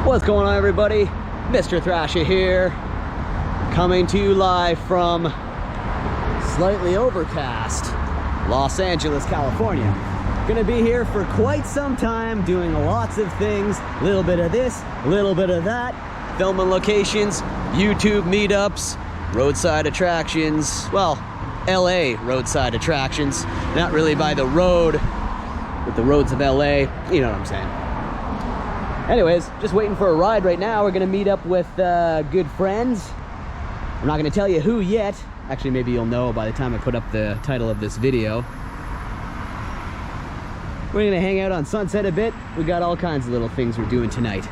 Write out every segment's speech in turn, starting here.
What's going on, everybody? Mr. Thrasher here, coming to you live from slightly overcast Los Angeles, California. Gonna be here for quite some time, doing lots of things, a little bit of this, a little bit of that, filming locations, YouTube meetups, roadside attractions, well, LA roadside attractions, not really by the road, but the roads of LA, you know what I'm saying. Anyways, just waiting for a ride right now. We're gonna meet up with good friends. I'm not gonna tell you who yet. Actually, maybe you'll know by the time I put up the title of this video. We're gonna hang out on Sunset a bit. We got all kinds of little things we're doing tonight.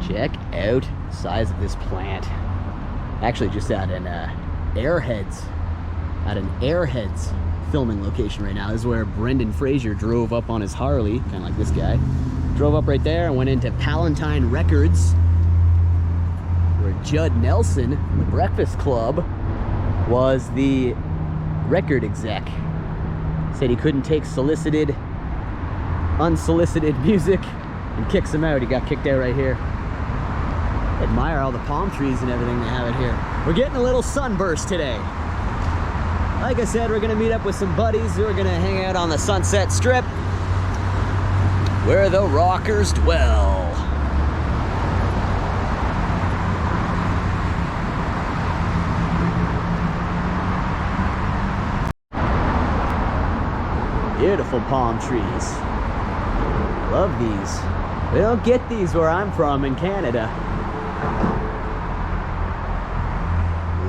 Check out the size of this plant. Actually, just at an Airheads filming location right now. This is where Brendan Fraser drove up on his Harley, kind of like this guy. Drove up right there and went into Palatine Records, where Judd Nelson from the Breakfast Club was the record exec. Said he couldn't take unsolicited music and kicks him out. He got kicked out right here. Admire all the palm trees and everything they have out here. We're getting a little sunburst today. Like I said, we're gonna meet up with some buddies who are gonna hang out on the Sunset Strip, where the rockers dwell. Beautiful palm trees. Love these. We don't get these where I'm from in Canada.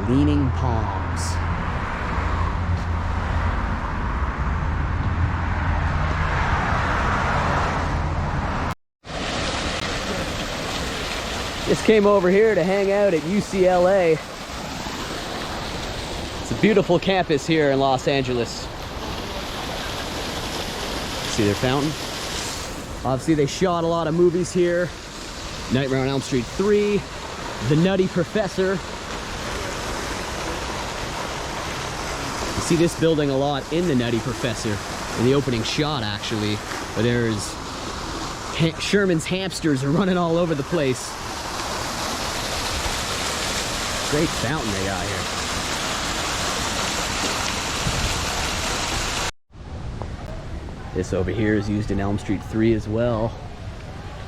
Leaning palms. Just came over here to hang out at UCLA. It's a beautiful campus here in Los Angeles. See their fountain? Obviously they shot a lot of movies here. Nightmare on Elm Street 3, The Nutty Professor. You see this building a lot in The Nutty Professor, in the opening shot actually, where there's Sherman's hamsters are running all over the place. Great fountain they got here. This over here is used in Elm Street 3 as well.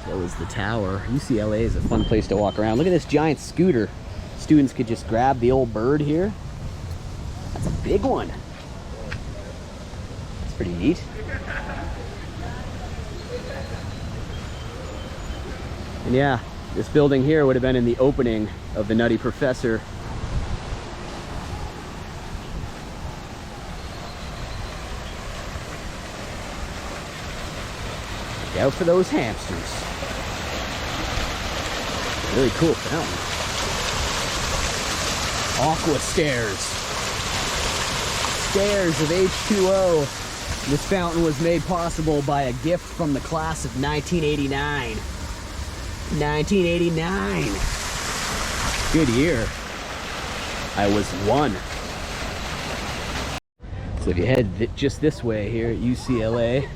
So is the tower. UCLA is a fun place to walk around. Look at this giant scooter. Students could just grab the old bird here. That's a big one. That's pretty neat. And yeah, this building here would have been in the opening of The Nutty Professor. Look out for those hamsters. Really cool fountain. Aqua stairs. Stairs of H2O. This fountain was made possible by a gift from the class of 1989. 1989. Good year. I was one. So if you head just this way here at UCLA,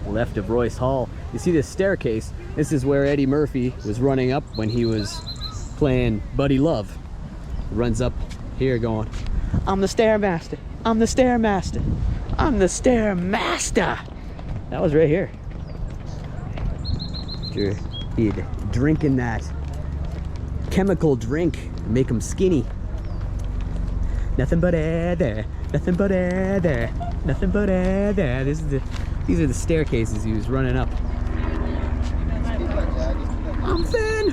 left of Royce Hall, you see this staircase. This is where Eddie Murphy was running up when he was playing Buddy Love. He runs up here going, "I'm the Stairmaster. I'm the Stairmaster. I'm the Stairmaster." That was right here. He'd drinking that chemical drink and make him skinny. Nothing but air there. Nothing but air there. Nothing but air there. These are the staircases he was running up. I'm thin.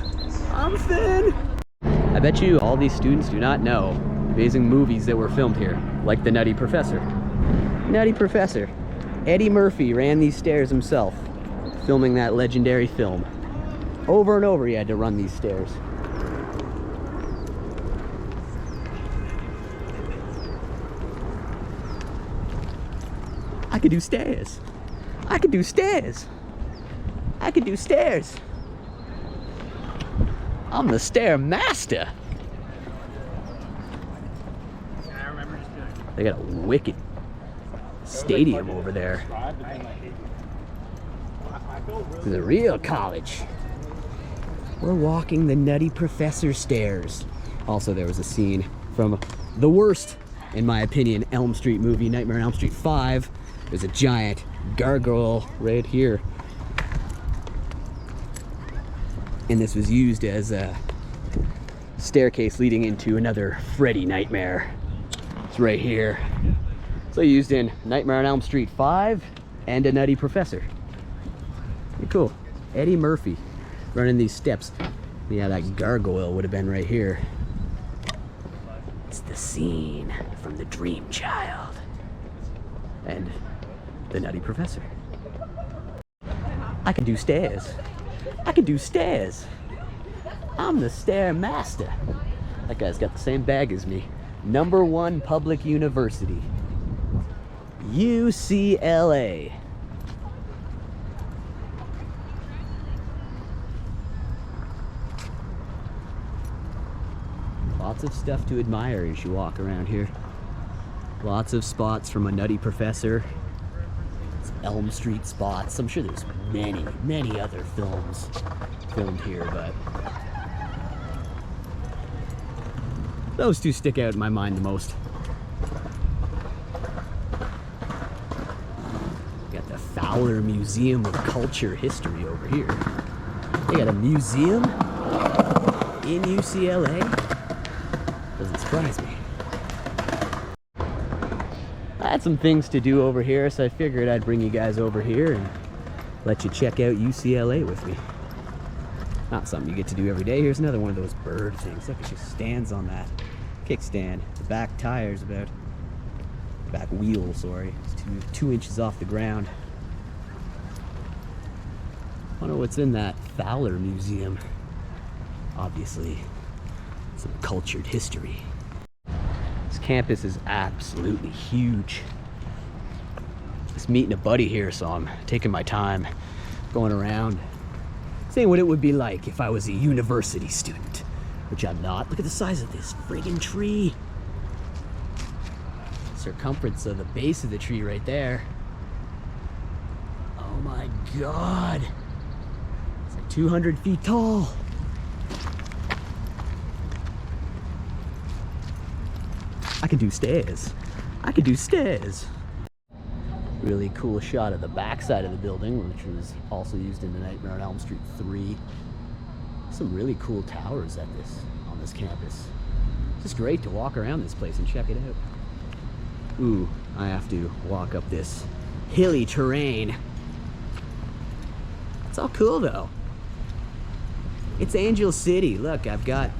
I'm thin. I bet you all these students do not know the amazing movies that were filmed here, like The Nutty Professor. Nutty Professor. Eddie Murphy ran these stairs himself, filming that legendary film. Over and over he had to run these stairs. I could do stairs. I could do stairs. I could do stairs. I'm the Stairmaster. They got a wicked stadium over there. The real college. We're walking the Nutty Professor stairs. Also, there was a scene from the worst, in my opinion, Elm Street movie, Nightmare on Elm Street 5. There's a giant gargoyle right here. And this was used as a staircase leading into another Freddy nightmare. It's right here. So used in Nightmare on Elm Street 5 and a Nutty Professor. Pretty cool. Eddie Murphy running these steps. Yeah, that gargoyle would have been right here. It's the scene from The Dream Child and the Nutty Professor. I can do stairs. I can do stairs. I'm the stair master. That guy's got the same bag as me. #1 public university. UCLA. Lots of stuff to admire as you walk around here. Lots of spots from a Nutty Professor. It's Elm Street spots. I'm sure there's many, many other films filmed here, but those two stick out in my mind the most. Got the Fowler Museum of Culture History over here. They got a museum in UCLA? Doesn't surprise me. I had some things to do over here, so I figured I'd bring you guys over here and let you check out UCLA with me. Not something you get to do every day. Here's another one of those bird things. Look, it just stands on that kickstand. The back tire's about, back wheel, sorry, it's two inches off the ground. I wonder what's in that Fowler Museum. Obviously, some cultured history. This campus is absolutely huge. Just meeting a buddy here, so I'm taking my time going around, seeing what it would be like if I was a university student, which I'm not. Look at the size of this friggin' tree. Circumference of the base of the tree right there. Oh my God. It's like 200 feet tall. I can do stairs. I can do stairs. Really cool shot of the back side of the building, which was also used in the Nightmare on Elm Street 3. Some really cool towers on this campus. It's just great to walk around this place and check it out. Ooh, I have to walk up this hilly terrain. It's all cool though. It's Angel City. Look, I've got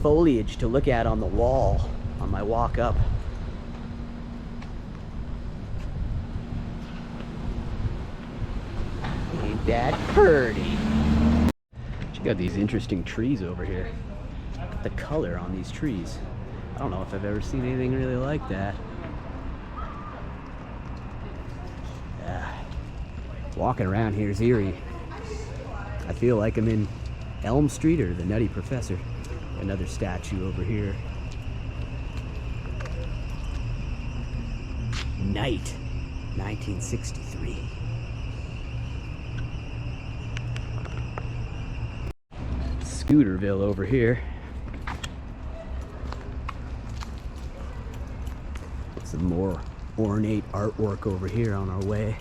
foliage to look at on the wall on my walk up. Ain't that pretty? Check out these interesting trees over here. Look at the color on these trees. I don't know if I've ever seen anything really like that. Walking around here is eerie. I feel like I'm in Elm Street or the Nutty Professor. Another statue over here. Night, 1963. Scooterville over here. Some more ornate artwork over here on our way.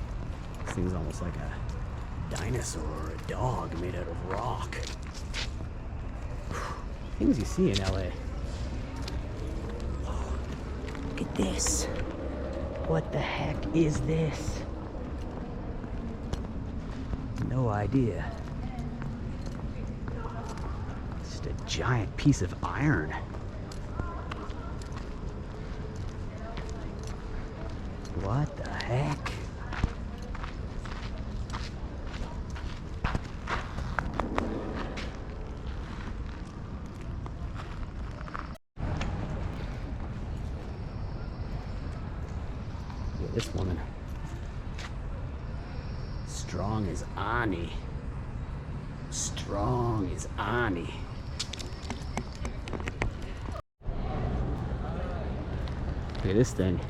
This thing's almost like a dinosaur or a dog made out of rock. Things you see in LA. Oh, look at this. What the heck is this? No idea. Just a giant piece of iron. What the heck? This woman, strong as Ani. Strong as Ani. Look at this thing.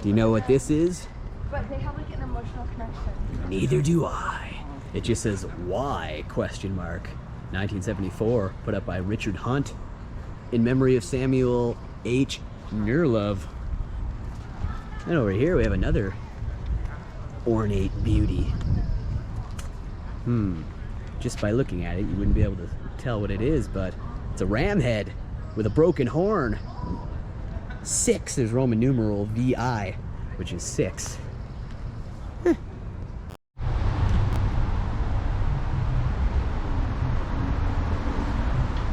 Do you know what this is? But they have like an emotional connection. Neither do I. It just says why question mark. 1974, put up by Richard Hunt in memory of Samuel H. Nerlove. And over here we have another ornate beauty. Just by looking at it, you wouldn't be able to tell what it is, but it's a ram head with a broken horn. 6 is Roman numeral VI, which is 6.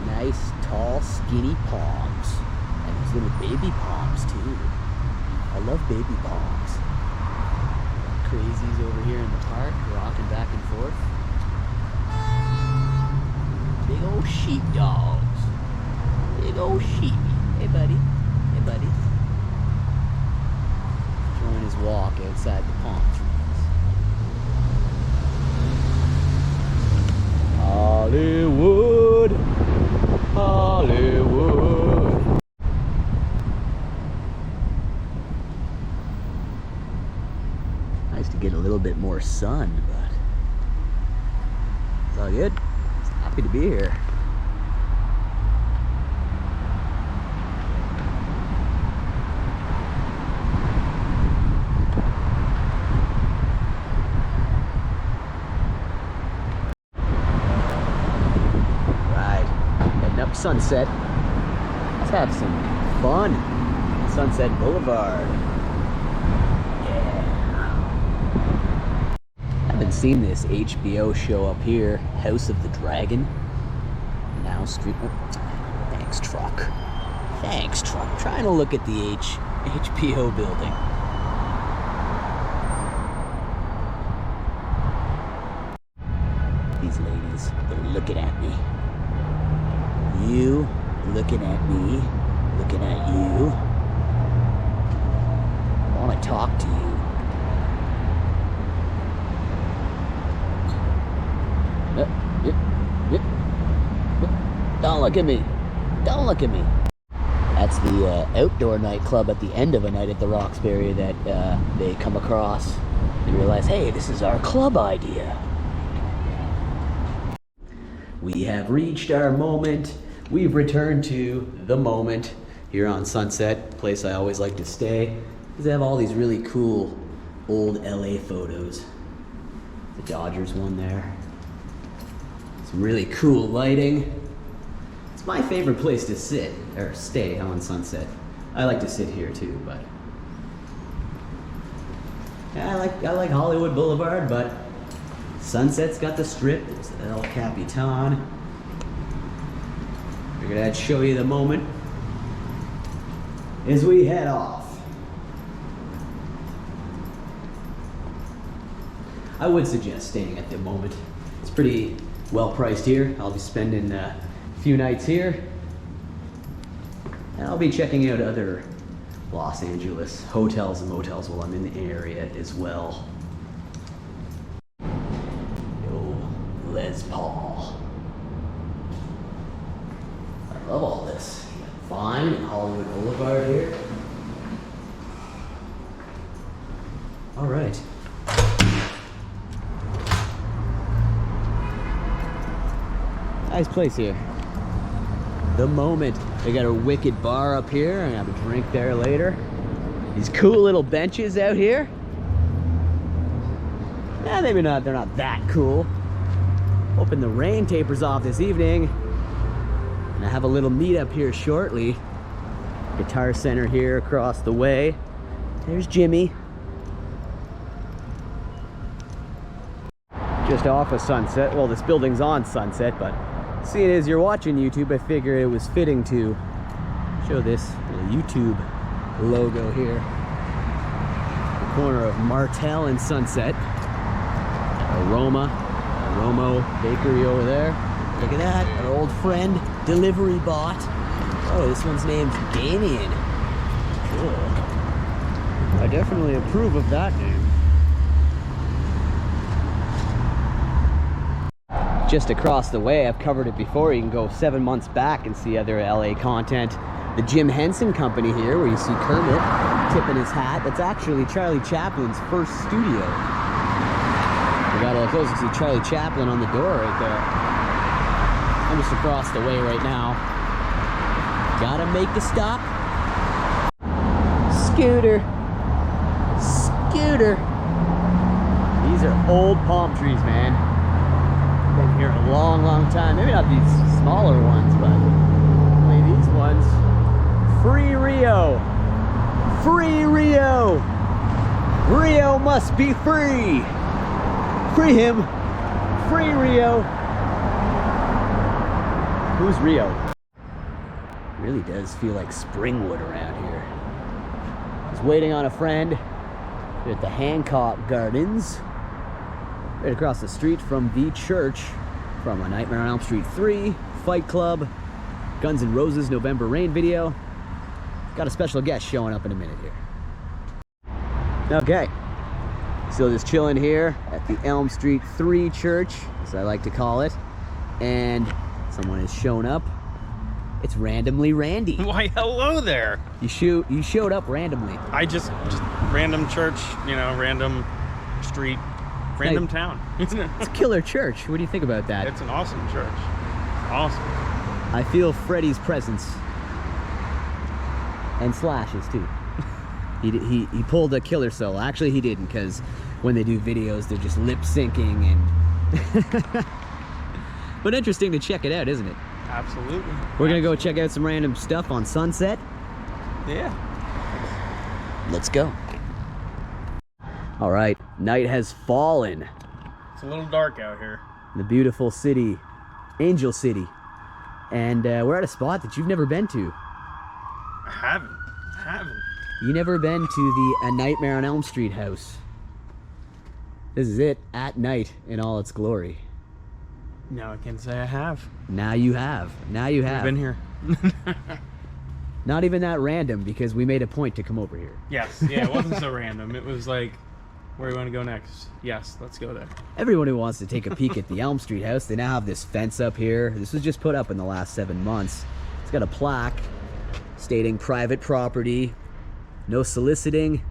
Nice, tall, skinny palms. And these little baby palms, too. I love baby palms. Crazies over here in the park, rocking back and forth. Big old sheepdogs. Big old sheep. Hey, buddy. Hey, buddy. Enjoying his walk outside the palm trees. Hollywood. Hollywood. Nice to get a little bit more sun, but it's all good. Just happy to be here. Sunset. Let's have some fun. Sunset Boulevard. Yeah. Haven't seen this HBO show up here, House of the Dragon. Now street. Oh, thanks, truck. Thanks, truck. Trying to look at the HBO building. These ladies, they're looking at me. You looking at me, looking at you. I want to talk to you. Don't look at me. Don't look at me. That's the outdoor nightclub at the end of a night at the Roxbury that they come across and realize, hey, this is our club idea. We have reached our moment. We've returned to the moment here on Sunset, a place I always like to stay, because they have all these really cool old LA photos. The Dodgers one there. Some really cool lighting. It's my favorite place to sit, or stay on Sunset. I like to sit here too, but yeah, I like Hollywood Boulevard, but Sunset's got the strip. There's El Capitan. Figured I'd show you the moment as we head off. I would suggest staying at the moment. It's pretty well priced here. I'll be spending a few nights here. And I'll be checking out other Los Angeles hotels and motels while I'm in the area as well. Yo, Les Paul. I love all this. Vine and Hollywood Boulevard here. All right. Nice place here. The moment. They got a wicked bar up here and have a drink there later. These cool little benches out here. Eh, maybe not, they're not that cool. Hoping the rain tapers off this evening. And I have a little meetup here shortly. Guitar Center here across the way. There's Jimmy. Just off of Sunset. Well, this building's on Sunset, but seeing as you're watching YouTube, I figured it was fitting to show this little YouTube logo here. The corner of Martel and Sunset. Aroma, Aromo Bakery over there. Look at that, our old friend, Delivery Bot. Oh, this one's named Damien. Cool. I definitely approve of that name. Just across the way, I've covered it before. You can go 7 months back and see other LA content. The Jim Henson Company here, where you see Kermit tipping his hat. That's actually Charlie Chaplin's first studio. We got a close to see Charlie Chaplin on the door right there. I'm just across the way right now. Gotta make a stop. Scooter. Scooter. These are old palm trees, man. Been here a long, long time. Maybe not these smaller ones, but only these ones. Free Rio. Free Rio. Rio must be free. Free him. Free Rio. Who's Rio? It really does feel like Springwood around here. Just waiting on a friend at the Hancock Gardens, right across the street from the church, from A Nightmare on Elm Street 3, Fight Club, Guns N' Roses November Rain video. Got a special guest showing up in a minute here. Okay, so just chilling here at the Elm Street 3 church, as I like to call it, and someone has shown up. It's Randomly Randy. Why, hello there. You showed up randomly. I just random church, you know, random street, random Hey, town. It's a killer church. What do you think about that? It's an awesome church. Awesome. I feel Freddy's presence. And Slash's too. He pulled a killer solo. Actually, he didn't, because when they do videos, they're just lip syncing and. But interesting to check it out, isn't it? Absolutely. We're gonna go check out some random stuff on Sunset. Yeah. Let's go. All right, night has fallen. It's a little dark out here. The beautiful city, Angel City, and we're at a spot that you've never been to. I haven't. You never been to the A Nightmare on Elm Street house. This is it at night in all its glory. No, I can't say I have. Now you have. Now you have. I've been here. Not even that random, because we made a point to come over here. Yes. Yeah, it wasn't so random. It was like, where do you want to go next? Yes, let's go there. Everyone who wants to take a peek at the Elm Street house, they now have this fence up here. This was just put up in the last 7 months. It's got a plaque stating private property, no soliciting,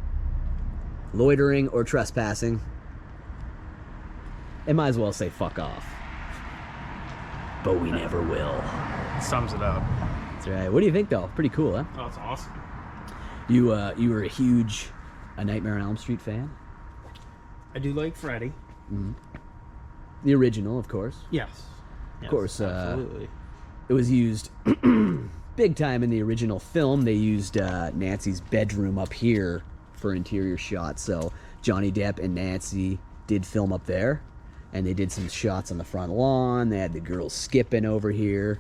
loitering, or trespassing. It might as well say fuck off. But we never will. It sums it up. That's right. What do you think, though? Pretty cool, huh? Oh, it's awesome. You were a huge A Nightmare on Elm Street fan? I do like Freddy. Mm-hmm. The original, of course. Yes. Of course, absolutely. It was used big time in the original film. They used Nancy's bedroom up here for interior shots. So Johnny Depp and Nancy did film up there. And they did some shots on the front lawn. They had the girls skipping over here.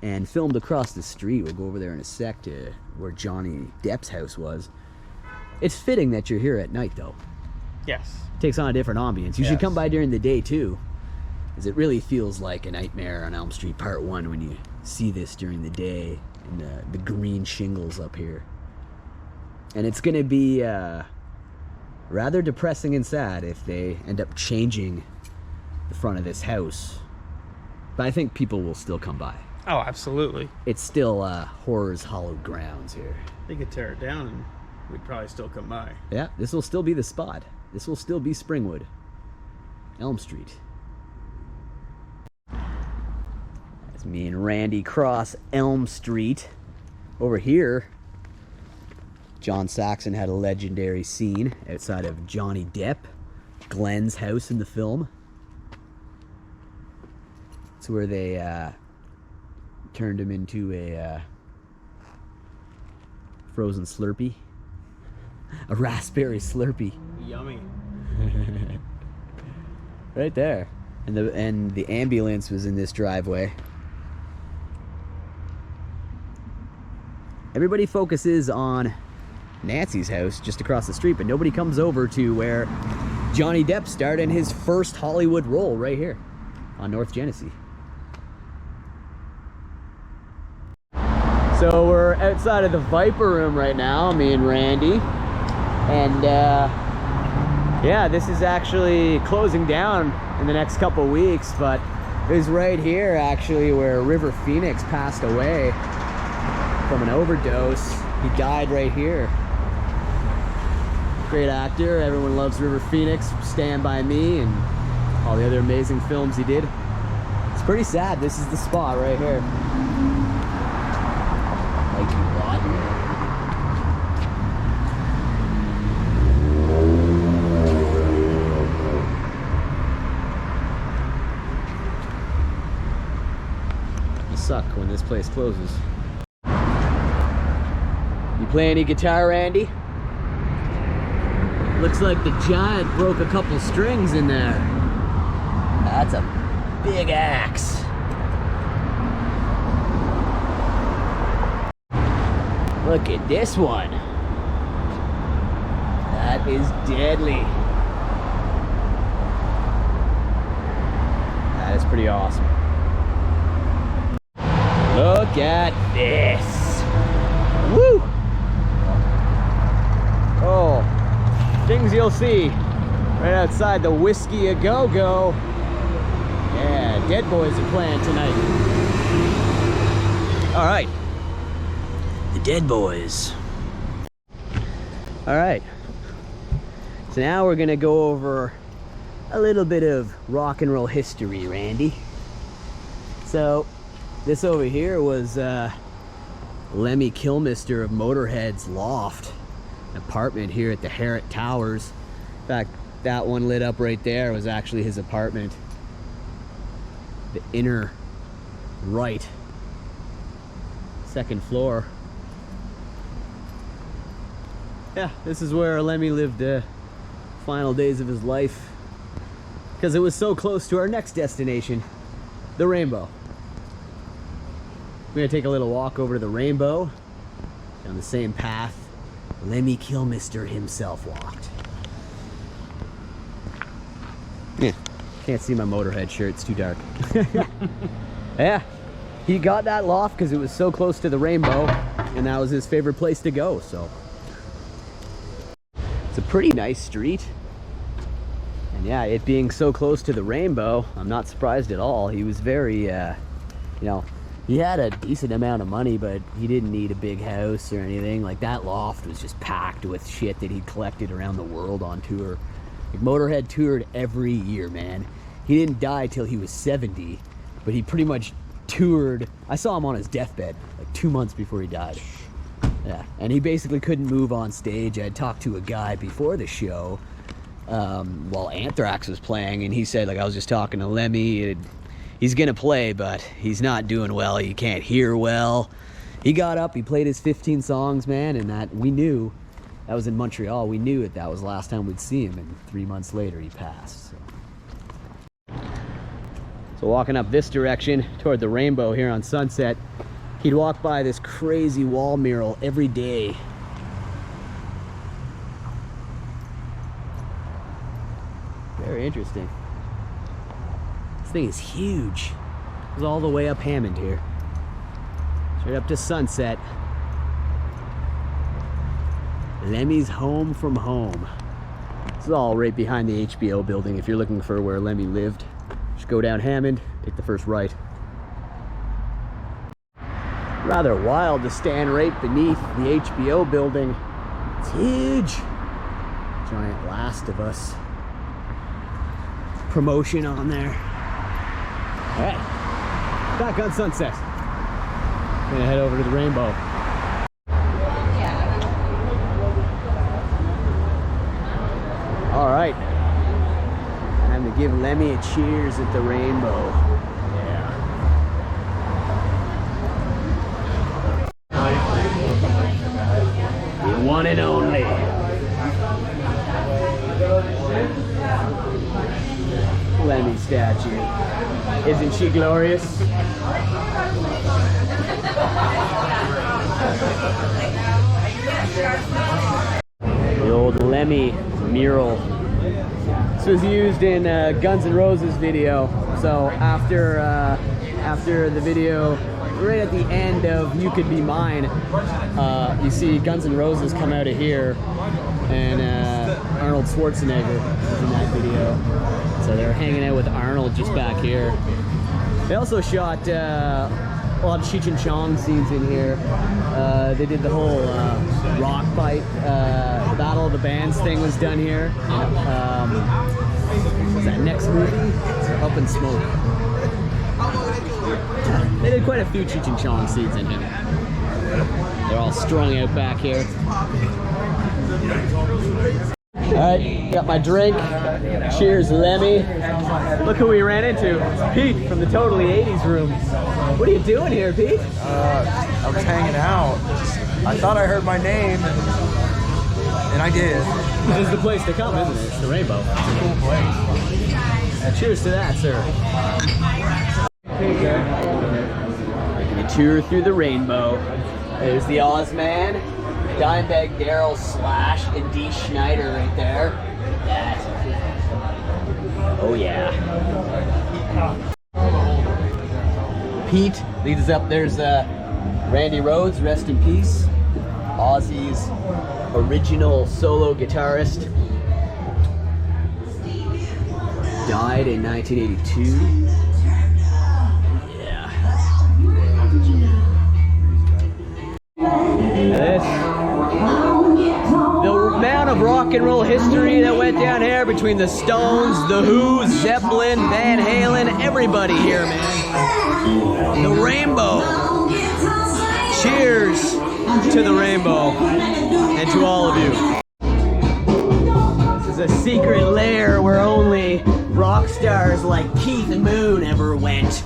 And filmed across the street. We'll go over there in a sec to where Johnny Depp's house was. It's fitting that you're here at night, though. Yes. Takes on a different ambience. You should Yes. come by during the day, too. Because it really feels like A Nightmare on Elm Street Part 1 when you see this during the day. And the green shingles up here. And it's going to be rather depressing and sad if they end up changing the front of this house. But I think people will still come by. Oh, absolutely. It's still horror's hallowed grounds here. They could tear it down and we'd probably still come by. Yeah, this will still be the spot. This will still be Springwood. Elm Street. That's me and Randy cross Elm Street. Over here, John Saxon had a legendary scene outside of Johnny Depp, Glenn's house in the film. It's where they turned him into a frozen Slurpee. A raspberry Slurpee. Yummy. Right there. And the ambulance was in this driveway. Everybody focuses on Nancy's house just across the street, but nobody comes over to where Johnny Depp starred in his first Hollywood role right here on North Genesee. So we're outside of the Viper Room right now, me and Randy. And yeah, this is actually closing down in the next couple weeks, but it was right here actually where River Phoenix passed away from an overdose. He died right here. Great actor. Everyone loves River Phoenix, Stand By Me, and all the other amazing films he did. It's pretty sad. This is the spot right here. Like you want. It'll suck when this place closes. You play any guitar, Randy? Looks like the giant broke a couple strings in there. That's a big axe. Look at this one. That is deadly. That is pretty awesome. Look at this. Woo! Oh, things you'll see right outside the Whiskey A Go Go. Yeah, Dead Boys are playing tonight. All right, the Dead Boys. All right, so now we're gonna go over a little bit of rock and roll history, Randy. So this over here was Lemmy Kilmister of Motorhead's loft. Apartment here at the Harrod Towers. In fact, that one lit up right there was actually his apartment. The inner right, second floor. Yeah, this is where Lemmy lived the final days of his life, because it was so close to our next destination, the Rainbow. We're gonna take a little walk over to the Rainbow down the same path Lemmy Kilmister himself walked. Yeah, can't see my Motorhead shirt, it's too dark. Yeah, he got that loft because it was so close to the Rainbow, and that was his favorite place to go, so. It's a pretty nice street. And yeah, it being so close to the Rainbow, I'm not surprised at all. He was very, you know, he had a decent amount of money, but he didn't need a big house or anything. Like, that loft was just packed with shit that he'd collected around the world on tour. Like, Motorhead toured every year, man. He didn't die till he was 70, but he pretty much toured. I saw him on his deathbed like 2 months before he died. Yeah, and he basically couldn't move on stage. I had talked to a guy before the show while Anthrax was playing, and he said, like, I was just talking to Lemmy, he's gonna play, but he's not doing well. He can't hear well. He got up, he played his 15 songs, man, and that we knew, that was in Montreal, we knew that was the last time we'd see him, and 3 months later he passed. So walking up this direction toward the Rainbow here on Sunset, he'd walk by this crazy wall mural every day. Very interesting. This thing is huge. It was all the way up Hammond here. Straight up to Sunset. Lemmy's home from home. This is all right behind the HBO building. If you're looking for where Lemmy lived, just go down Hammond, take the first right. Rather wild to stand right beneath the HBO building. It's huge. Giant Last of Us promotion on there. All right, back on Sunset. Gonna head over to the Rainbow. All right, time to give Lemmy a cheers at the Rainbow. Yeah. The one and only. Lemmy statue. Isn't she glorious? The old Lemmy mural. This was used in Guns N' Roses video. So after the video, right at the end of You Could Be Mine, you see Guns N' Roses come out of here, and Arnold Schwarzenegger is in that video. So they're hanging out with Arnold just back here. They also shot a lot of Cheech and Chong scenes in here. They did the whole rock fight, Battle of the Bands thing was done here. Was that next movie? Up in Smoke. They did quite a few Cheech and Chong scenes in here. They're all strung out back here. Alright, got my drink. Cheers, Lemmy. Look who we ran into. Pete from the Totally 80s room. What are you doing here, Pete? I was hanging out. I thought I heard my name, and I did. This is the place to come, isn't it? It's the Rainbow. It's a cool place. Cheers to that, sir. Taking a tour through the Rainbow. There's the Ozman, Dimebag Daryl Slash, and D. Schneider right there. That. Oh yeah. Pete leads us up. There's Randy Rhoads, rest in peace. Ozzy's original solo guitarist. Died in 1982. Yeah. The amount of rock and roll history that went down here between the Stones, the Who, Zeppelin, Van Halen, everybody here, man. The Rainbow. Cheers to the Rainbow and to all of you. This is a secret lair where only rock stars like Keith Moon ever went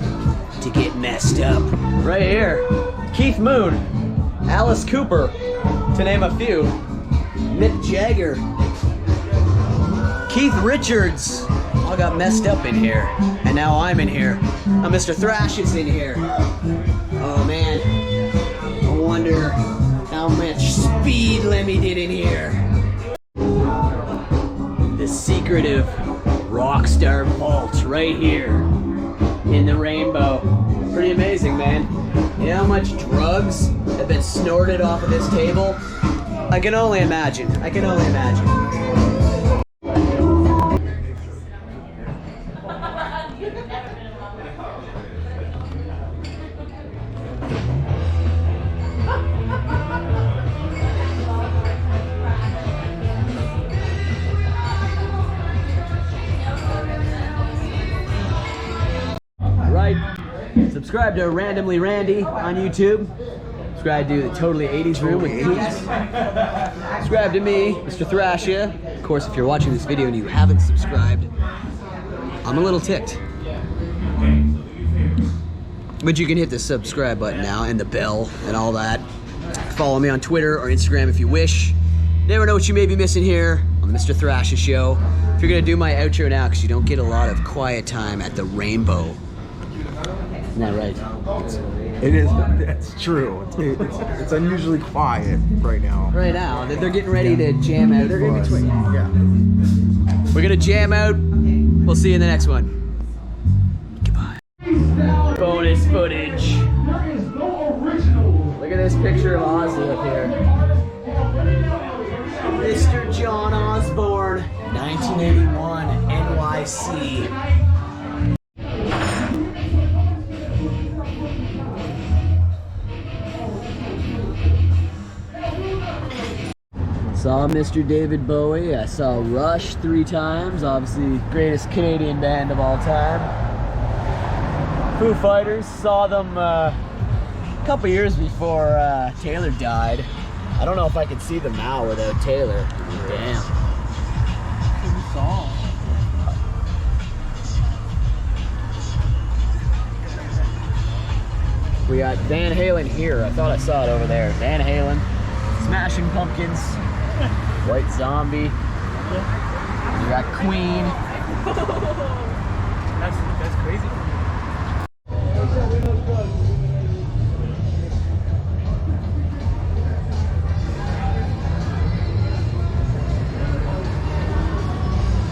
to get messed up. Right here, Keith Moon, Alice Cooper, to name a few, Mick Jagger, Keith Richards, all got messed up in here, and now I'm in here. Now Mr. Thrash is in here. Oh man, I wonder how much speed Lemmy did in here. The secretive Rockstar vault right here in the Rainbow. Pretty amazing, man. You know how much drugs have been snorted off of this table? I can only imagine. I can only imagine. Subscribe to Randomly Randy on YouTube. Subscribe to the Totally 80s Room with Pete. Subscribe to me, Mr. Thrashia. Of course, if you're watching this video and you haven't subscribed, I'm a little ticked. But you can hit the subscribe button now and the bell and all that. Follow me on Twitter or Instagram if you wish. Never know what you may be missing here on the Mr. Thrashia Show. If you're gonna do my outro now, because you don't get a lot of quiet time at the Rainbow. Isn't that right? It is. That's true. It's unusually quiet right now. Right now, they're getting ready to jam out. They're gonna be Yeah. We're gonna jam out. We'll see you in the next one. Goodbye. Bonus footage. Look at this picture of Ozzy up here. Mr. John Osborne, 1981, NYC. Saw Mr. David Bowie. I saw Rush 3 times. Obviously, greatest Canadian band of all time. Foo Fighters. Saw them a couple years before Taylor died. I don't know if I could see them now without Taylor. Damn. We got Van Halen here. I thought I saw it over there. Van Halen. Smashing Pumpkins. White Zombie. You got Queen. That's crazy.